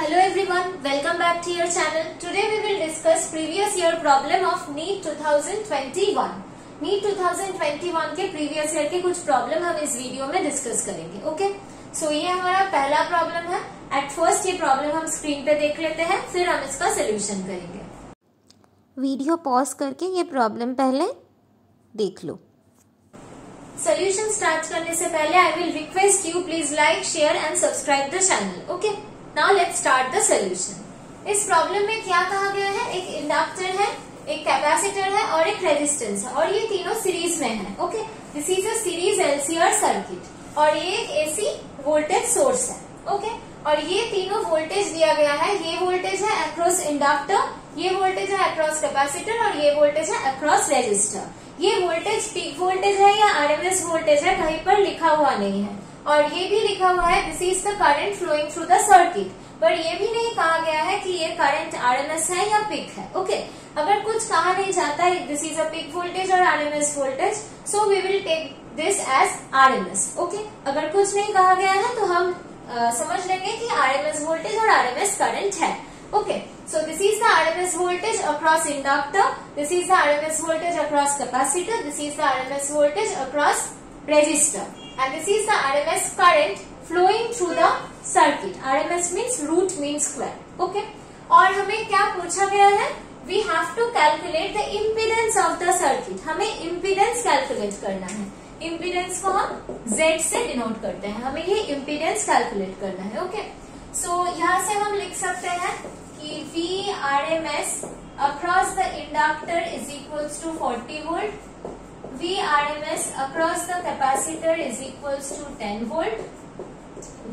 Hello everyone, welcome back to your channel. Today we will discuss previous year problem of NEET 2021. NEET 2021 के previous year के कुछ problem हम इस video में discuss करेंगे. Okay, so ये हमारा पहला प्रॉब्लम है. एट फर्स्ट ये प्रॉब्लम हम स्क्रीन पे देख लेते हैं, फिर हम इसका सोल्यूशन करेंगे. वीडियो पॉज करके ये प्रॉब्लम पहले देख लो. सोल्यूशन स्टार्ट करने से पहले I will request you please like, share and subscribe the channel. Okay, now let's start the solution. इस प्रॉब्लम में क्या कहा गया है? एक इंडक्टर है, एक कैपेसिटर है और एक रेजिस्टेंस है और ये तीनों सीरीज में है. Okay, this is a series LCR circuit और ये एक एसी वोल्टेज सोर्स है. ओके, और ये तीनों वोल्टेज दिया गया है. ये वोल्टेज है अक्रॉस इंडक्टर, ये वोल्टेज है अक्रॉस कैपेसिटर और ये वोल्टेज है अक्रॉस रेजिस्टर. ये वोल्टेज पीक वोल्टेज है या आरएमएस वोल्टेज है कहीं पर लिखा हुआ नहीं है. और ये भी लिखा हुआ है this is the current flowing through the circuit, पर ये भी नहीं कहा गया है कि ये करंट आरएमएस है या पीक है. ओके, अगर कुछ कहा नहीं जाता है this is a peak voltage और RMS voltage, so we will take this as RMS. Okay, अगर कुछ नहीं कहा गया है तो हम समझ लेंगे कि आरएमएस वोल्टेज और आरएमएस करंट है. Okay, so this is the RMS voltage across inductor, this is the RMS voltage across capacitor, this is the RMS voltage across resistor, and this is the RMS current flowing through the circuit. RMS means root means square. Okay, और हमें क्या पूछा गया है? We have to calculate the impedance of the circuit. हमें impedance calculate करना है. Impedance को हम Z से denote करते हैं. हमें ये impedance calculate करना है. Okay, so यहाँ से हम लिख सकते हैं कि V RMS across the inductor is equals to 40 volt, V RMS across the capacitor is equals to 10 volt,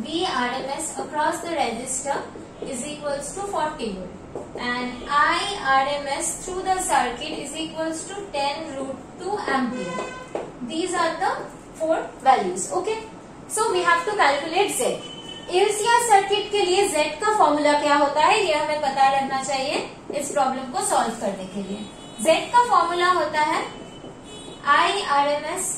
V RMS across the resistor is equals to 40 volt, and I RMS through the circuit is equals to 10 root 2 ampere. These are the four values. Okay, so we have to calculate Z. LCR circuit के लिए Z का formula क्या होता है ये हमें पता रहना चाहिए इस प्रॉब्लम को सॉल्व करने के लिए. Z का फॉर्मूला होता है I RMS,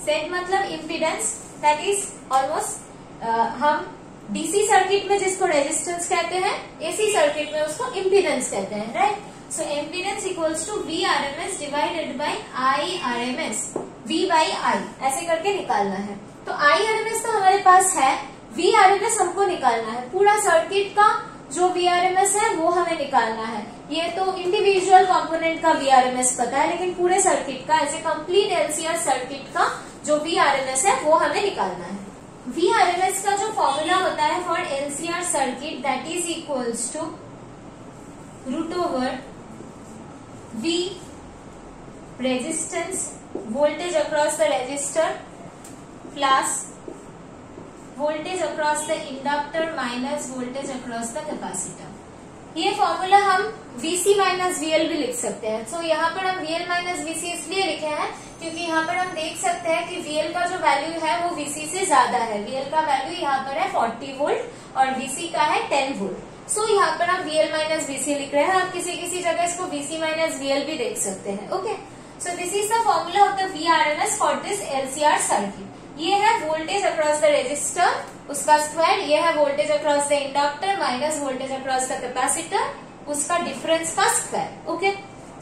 Z मतलब इम्पीडेंस, दैट इज ऑलमोस्ट हम डीसी सर्किट में जिसको रेजिस्टेंस कहते हैं, एसी सर्किट में उसको इम्पीडेंस कहते हैं, right. So impedance equals to V RMS divided by I RMS, V by I ऐसे करके निकालना है. तो I RMS तो हमारे पास है, V RMS हमको निकालना है. पूरा सर्किट का जो V RMS है वो हमें निकालना है. ये तो इंडिविजुअल कंपोनेंट का V RMS पता है, लेकिन पूरे सर्किट का ऐसे कंप्लीट एलसीआर सर्किट का जो V RMS है वो हमें निकालना है. V RMS का जो फॉर्मूला होता है for LCR circuit that is equals to root over V resistance voltage across the resistor plus voltage across the inductor minus voltage across the capacitor. ये फॉर्मूला हम VC माइनस VL भी लिख सकते हैं. सो यहाँ पर हम VL माइनस VC इसलिए लिखे हैं क्योंकि यहाँ पर हम देख सकते हैं कि VL का जो वैल्यू है वो VC से ज्यादा है. VL का वैल्यू यहाँ पर है 40 वोल्ट और VC का है 10 वोल्ट. सो यहाँ पर हम VL माइनस VC लिख रहे हैं. आप किसी किसी जगह इसको VC माइनस VL भी देख सकते हैं. Okay, so this is the formula of the V RMS for this LCR circuit. ये है वोल्टेज अक्रॉस द रेजिस्टर उसका स्क्वायर, ये है voltage across the inductor minus voltage across the capacitor उसका डिफरेंस का स्क्वायर. ओके,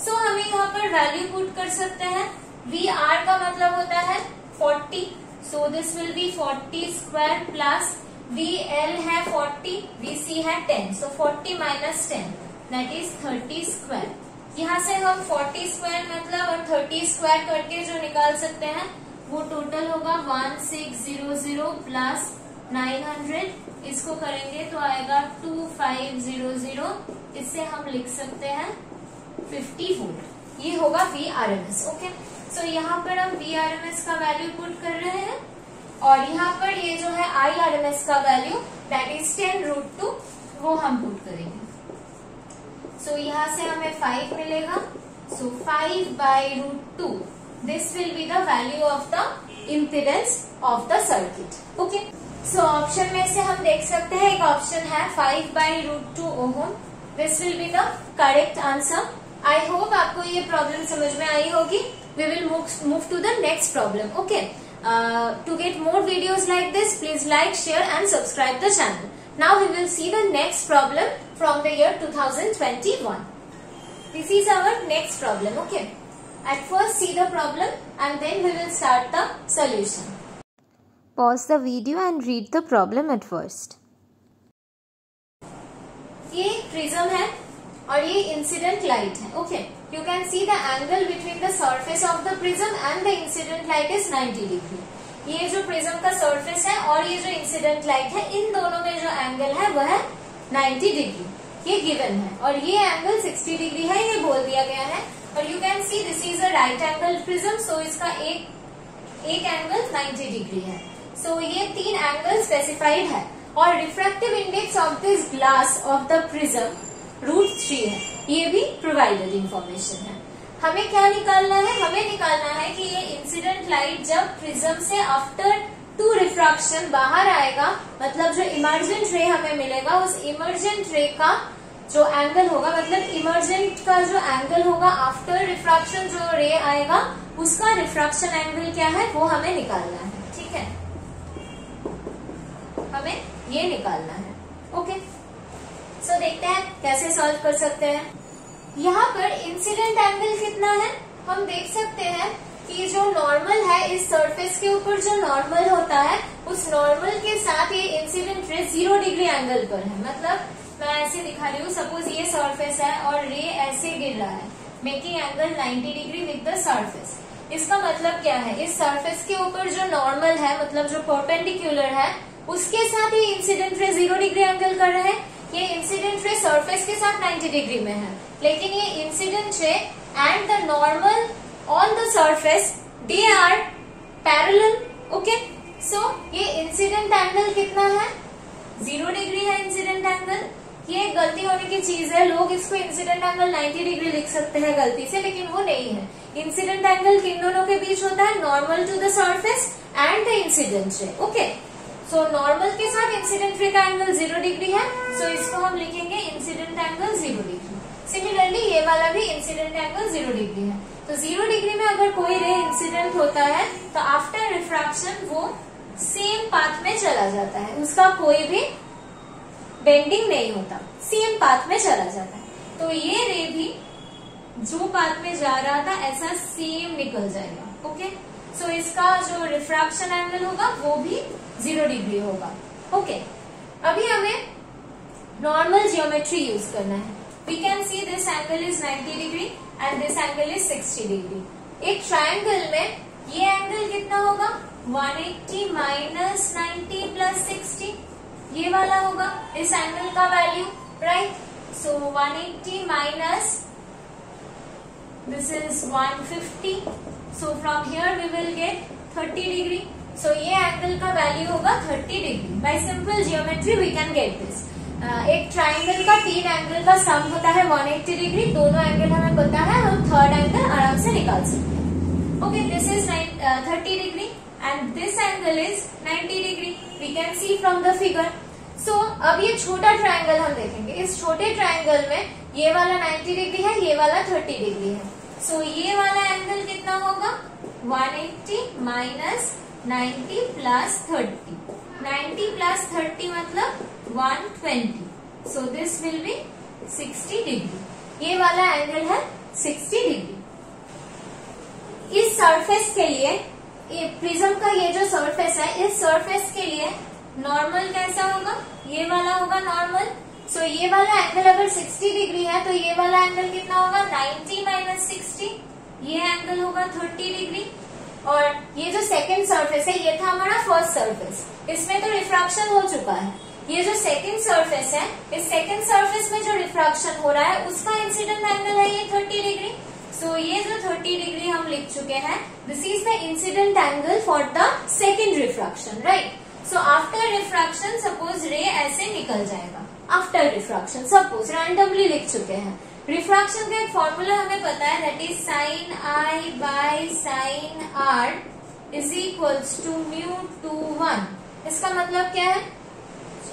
सो हमें यहाँ पर वैल्यू पुट कर सकते हैं. VR का मतलब होता है 40, सो this will B 40 square plus VL है 40, VC है 10, सो 40 माइनस 10 दैट इज 30 स्क्वायर. यहाँ से हम 40 स्क्वायर मतलब और 30 स्क्वायर करके जो निकाल सकते हैं वो टोटल होगा 1600 प्लस 900. इसको करेंगे तो आएगा 2500. इससे हम लिख सकते हैं 50 वोल्ट. ये होगा V RMS. ओके, सो यहाँ पर हम V RMS का वैल्यू पुट कर रहे हैं और यहाँ पर ये जो है I RMS का वैल्यू दैट इज 10 रूट 2 वो हम पुट करेंगे. सो यहाँ से हमें 5 मिलेगा. सो 5 by root 2 this will be the value of the impedance of the circuit. Okay, so option में से हम देख सकते हैं एक ऑप्शन है 5 by root 2 ohm. This will be the correct answer. I hope आपको ये प्रॉब्लम समझ में आई होगी. We will move to the next problem. Okay, to get more videos like this, please like, share and subscribe the channel. Now we will see the next problem from the year 2021. This is our next problem, okay? At first see the problem and then we will start the solution. Pause the video and read the problem at first. ये prism है और ये incident light है, okay? You can see the angle between the surface of the prism and the incident light is 90 degree. ये जो prism का surface है और ये जो इंसिडेंट लाइट है, इन दोनों में जो एंगल है वह है 90 डिग्री, ये गिवन है। और ये एंगल 60 डिग्री है, ये बोल दिया गया है। और you can see this is a right angle prism, so इसका एक एंगल 90 डिग्री है। सो ये 3 एंगल स्पेसिफाइड है और refractive index of this glass of the prism √3 है, ये भी प्रोवाइडेड इंफॉर्मेशन है। हमें क्या निकालना है? हमें निकालना है कि ये इंसिडेंट लाइट जब प्रिज्म से आफ्टर 2 रिफ्रैक्शन बाहर आएगा, मतलब जो इमर्जेंट रे हमें मिलेगा, उस इमर्जेंट रे का जो एंगल होगा, मतलब इमर्जेंट का जो एंगल होगा आफ्टर रिफ्रैक्शन जो रे आएगा, उसका रिफ्रैक्शन एंगल क्या है वो हमें निकालना है, ठीक है? हमें ये निकालना है, ओके? सो देखते हैं कैसे सॉल्व कर सकते हैं। यहाँ पर इंसिडेंट एंगल कितना है हम देख सकते हैं कि जो नॉर्मल है, इस सरफेस के ऊपर जो नॉर्मल होता है, उस नॉर्मल के साथ ये इंसिडेंट रे 0 डिग्री एंगल पर है। मतलब मैं ऐसे दिखा रही हूँ, सपोज ये सरफेस है और रे ऐसे गिर रहा है, making angle 90 degree with the surface. इसका मतलब क्या है? इस सरफेस के ऊपर जो नॉर्मल है, मतलब जो परपेंडिकुलर है, उसके साथ ये इंसिडेंट रे 0 डिग्री एंगल कर रहे हैं। ये इंसिडेंट रे सरफेस के साथ 90 डिग्री में है, लेकिन ये incident ray and the normal on the surface they are parallel, okay? So ये इंसिडेंट एंगल कितना है? 0 डिग्री है इंसिडेंट एंगल। ये गलती होने की चीज है, लोग इसको इंसिडेंट एंगल 90 डिग्री लिख सकते हैं गलती से, लेकिन वो नहीं है। इंसिडेंट एंगल किन दोनों के बीच होता है? Normal to the surface and the incident ray, okay? So normal के साथ इंसिडेंट रे का एंगल 0 डिग्री है, सो इसको हम लिखेंगे इंसिडेंट एंगल 0 डिग्री। सिमिलरली ये वाला भी इंसिडेंट एंगल 0 डिग्री है। तो 0 डिग्री में अगर कोई रे इंसिडेंट होता है तो आफ्टर रिफ्रैक्शन वो सेम पाथ में चला जाता है, उसका कोई भी बेंडिंग नहीं होता, सेम पाथ में चला जाता है। तो ये रे भी जो पाथ में जा रहा था ऐसा सेम निकल जाएगा, ओके? सो इसका जो रिफ्रैक्शन एंगल होगा वो भी 0 डिग्री होगा, ओके? अभी हमें नॉर्मल जियोमेट्री यूज करना है। We can see this angle is 90 degree and this angle is 60 degree. एक ट्रायंगल में ये एंगल कितना होगा? 180 माइनस 90 प्लस 60, ये वाला होगा इस एंगल का value, right? So 180 minus this is 150, so from here we will get 30 degree. So ये एंगल का वैल्यू होगा 30 degree. By simple geometry we can get this. एक ट्राइंगल का 3 एंगल का सम होता है 180 डिग्री, दोनों एंगल हमें पता है, हम थर्ड एंगल आराम से निकाल सकते हैं, okay? This is 30 degree and this angle is 90 degree, we can see from the figure. So अब ये छोटा ट्रायंगल हम देखेंगे। इस छोटे ट्रायंगल में ये वाला 90 डिग्री है, ये वाला 30 डिग्री है। सो ये वाला एंगल कितना होगा? 180 माइनस 90 प्लस 30, 90 प्लस 30 मतलब 120, सो दिस विल बी 60 डिग्री। ये वाला एंगल है 60 डिग्री। इस सरफेस के लिए, प्रिज्म का ये जो सरफेस है, इस सरफेस के लिए नॉर्मल कैसा होगा? ये वाला होगा नॉर्मल। सो ये वाला एंगल अगर 60 डिग्री है तो ये वाला एंगल कितना होगा? 90 माइनस 60, ये एंगल होगा 30 डिग्री। और ये जो सेकंड सरफेस है, ये था हमारा फर्स्ट सरफेस, इसमें तो रिफ्रैक्शन हो चुका है। ये जो सेकंड सरफेस है, इस सेकंड सरफेस में जो रिफ्रैक्शन हो रहा है उसका इंसिडेंट एंगल है ये 30 डिग्री। सो ये जो 30 डिग्री हम लिख चुके हैं, this is the incident angle for the second refraction, right? So after refraction suppose रे ऐसे निकल जाएगा। आफ्टर रिफ्रैक्शन सपोज रैंडमली लिख चुके हैं। रिफ्रैक्शन का एक फॉर्मूला हमें पता है, that is sine i by sine r is equals to mu two 1। इसका मतलब क्या है?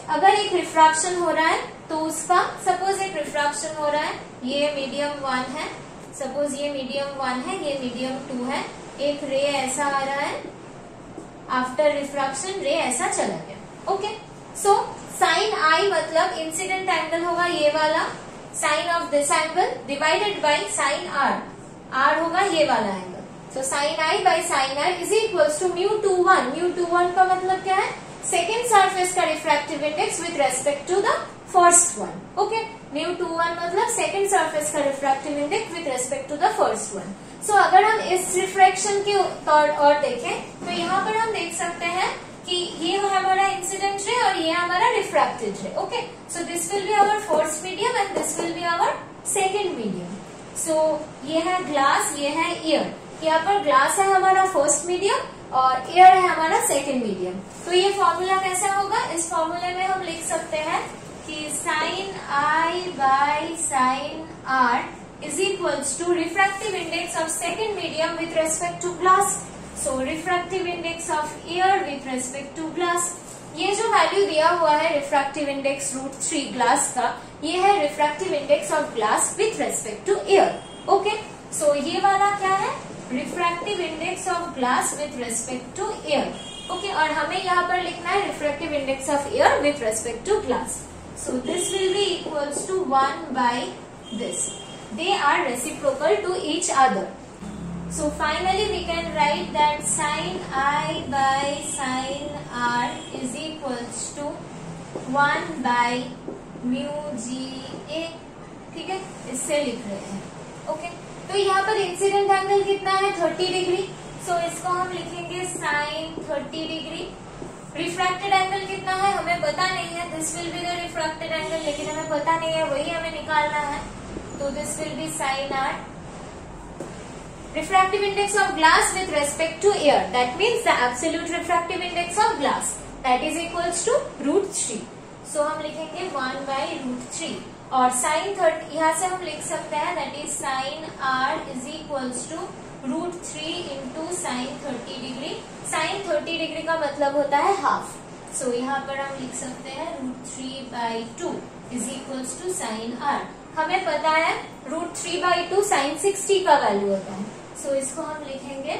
अगर एक रिफ्रैक्शन हो रहा है तो उसका, सपोज एक रिफ्रैक्शन हो रहा है, ये मीडियम 1 है, सपोज ये मीडियम 1 है, ये मीडियम 2 है, एक रे ऐसा आ रहा है, आफ्टर रिफ्रैक्शन रे ऐसा चला गया, ओके? सो साइन आई मतलब इंसिडेंट एंगल होगा ये वाला, sine of this angle divided by sine r, r होगा ये वाला angle. So sine i by sine r is equals to μ21। μ21 का मतलब क्या है, सेकेंड सरफेस का refractive index with respect to the first one. Okay, μ21 मतलब सेकेंड सरफेस का refractive index with respect to the first one. So अगर हम इस रिफ्रैक्शन के और देखें तो यहाँ पर हम देख सकते हैं कि ये हमारा इंसिडेंट रे और ये हमारा refracted ray. Okay, so this will be our first medium and this will be our second medium. So ये है ग्लास, ये है एयर। यहाँ पर ग्लास है हमारा फर्स्ट मीडियम और एयर है हमारा सेकेंड मीडियम। तो ये फॉर्मूला कैसा होगा, इस फॉर्मूले में हम लिख सकते हैं कि sine i by sine r is equals to refractive index of second medium with respect to glass. So refractive index of air with respect to glass. ये जो वैल्यू दिया हुआ है refractive index √3 ग्लास का, ये है refractive index of glass with respect to air. Okay, so ये वाला क्या है, refractive index of glass with respect to air. Okay, और हमें यहाँ पर लिखना है refractive index of air with respect to glass. So this will be equals to 1 by this. They are reciprocal to each other. So finally we can write that sin I by sin R is equals to 1 by μ(Ga). ठीक है, इससे लिख रहे हैं। Okay, तो यहाँ पर incident angle कितना है, 30 डिग्री। सो इसको हम लिखेंगे साइन 30 डिग्री। रिफ्रैक्टेड एंगल कितना है हमें पता नहीं है, this will be the refracted angle, लेकिन हमें पता नहीं है, वही हमें निकालना है। तो this will be sin r. Refractive index of glass with respect to air, that means the absolute refractive index of glass, that is equals to √3. So हम लिखेंगे 1 by √3 और sin 30 यहाँ से हम लिख सकते हैं, that is sin r is equals to √3 into sin 30 degree. sin 30 degree का मतलब होता है हाफ। So यहाँ पर हम लिख सकते हैं √3 by 2 is equals to sin r। हमें पता है √3 by 2 sin 60 का वैल्यू होता है। सो इसको हम लिखेंगे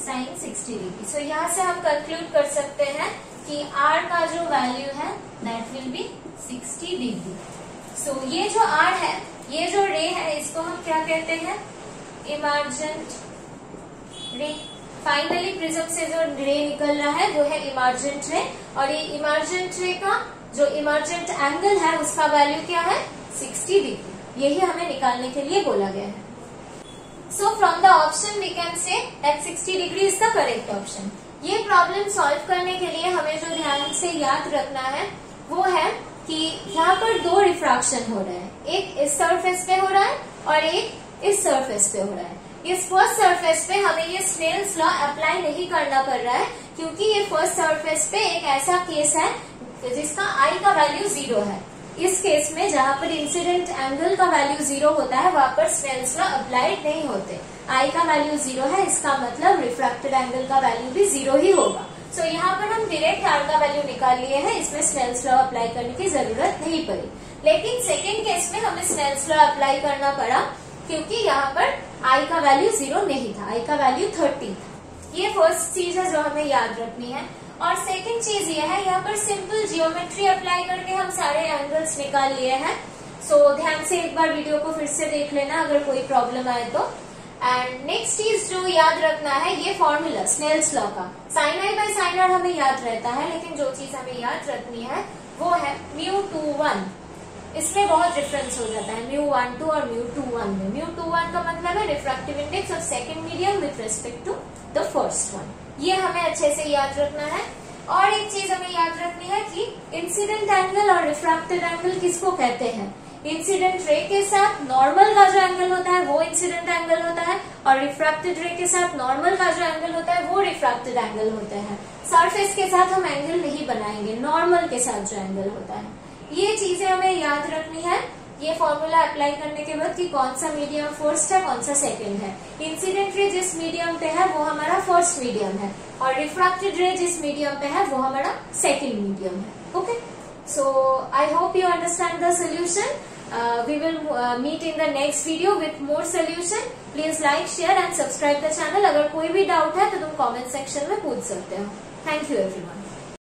sin 60 डिग्री। सो यहाँ से हम कंक्लूड कर सकते हैं कि r का जो वैल्यू है दैट विल बी 60 डिग्री। सो ये जो r है, ये जो रे है, इसको हम क्या कहते हैं, इमर्जेंट रे। फाइनली प्रिज्म से जो रे निकल रहा है वो है इमर्जेंट रे, और ये इमर्जेंट रे का जो इमर्जेंट एंगल है उसका वैल्यू क्या है, 60 डिग्री। यही हमें निकालने के लिए बोला गया है। So from the option we can say that 60 degree is the correct option. ये प्रॉब्लम सॉल्व करने के लिए हमें जो ध्यान से याद रखना है वो है कि यहाँ पर दो रिफ्रैक्शन हो रहे हैं, एक इस सरफेस पे हो रहा है और एक इस सरफेस पे हो रहा है। इस फर्स्ट सरफेस पे हमें ये स्नेल्स लॉ अप्लाई नहीं करना पड़ रहा है, क्योंकि ये फर्स्ट सरफेस पे एक ऐसा केस है जिसका आई का वैल्यू 0 है। इस केस में जहाँ पर इंसिडेंट एंगल का वैल्यू 0 होता है वहां पर स्नेल्स लॉ अप्लाइड नहीं होते। आई का वैल्यू 0 है, इसका मतलब रिफ्रैक्टेड एंगल का वैल्यू भी 0 ही होगा। सो यहाँ पर हम डायरेक्ट आर का वैल्यू निकाल लिए हैं, इसमें स्नेल्स लॉ अप्लाई करने की जरूरत नहीं पड़ी। लेकिन सेकेंड केस में हमें स्नेल्स लॉ अप्लाई करना पड़ा, क्योंकि यहाँ पर आई का वैल्यू 0 नहीं था, आई का वैल्यू 30 था। ये फर्स्ट चीज है जो हमें याद रखनी है। और सेकंड चीज ये है, यहाँ पर सिंपल जियोमेट्री अप्लाई करके हम सारे एंगल्स निकाल लिए हैं। सो ध्यान से एक बार वीडियो को फिर से देख लेना अगर कोई प्रॉब्लम आए तो। एंड नेक्स्ट चीज जो याद रखना है, ये फॉर्मूला स्नेल्स लॉ का, sine i by sine r हमें याद रहता है, लेकिन जो चीज हमें याद रखनी है वो है μ21। इसमें बहुत डिफरेंस हो जाता है μ12 और μ21 में। μ21 का मतलब है refractive index of second medium with respect to the first one. ये हमें अच्छे से याद रखना है। और एक चीज हमें याद रखनी है कि इंसिडेंट एंगल और रिफ्रैक्टेड एंगल किसको कहते हैं। इंसिडेंट रे के साथ नॉर्मल का जो एंगल होता है वो इंसिडेंट एंगल होता है, और रिफ्रैक्टेड रे के साथ नॉर्मल का जो एंगल होता है वो रिफ्रैक्टेड एंगल होता है। सरफेस के साथ हम एंगल नहीं बनाएंगे, नॉर्मल के साथ जो एंगल होता है। ये चीजें हमें याद रखनी है ये फॉर्मूला अप्लाई करने के बाद कि कौन सा मीडियम फर्स्ट है, कौन सा सेकंड है। इंसिडेंट रे जिस मीडियम पे है वो हमारा फर्स्ट मीडियम है, और रिफ्रैक्टेड रे जिस मीडियम पे है वो हमारा सेकंड मीडियम है। Okay, so I hope you understand the solution. We will meet in the next video with more solution. Please like, share and subscribe the channel. अगर कोई भी डाउट है तो तुम कमेंट सेक्शन में पूछ सकते हो। Thank you everyone.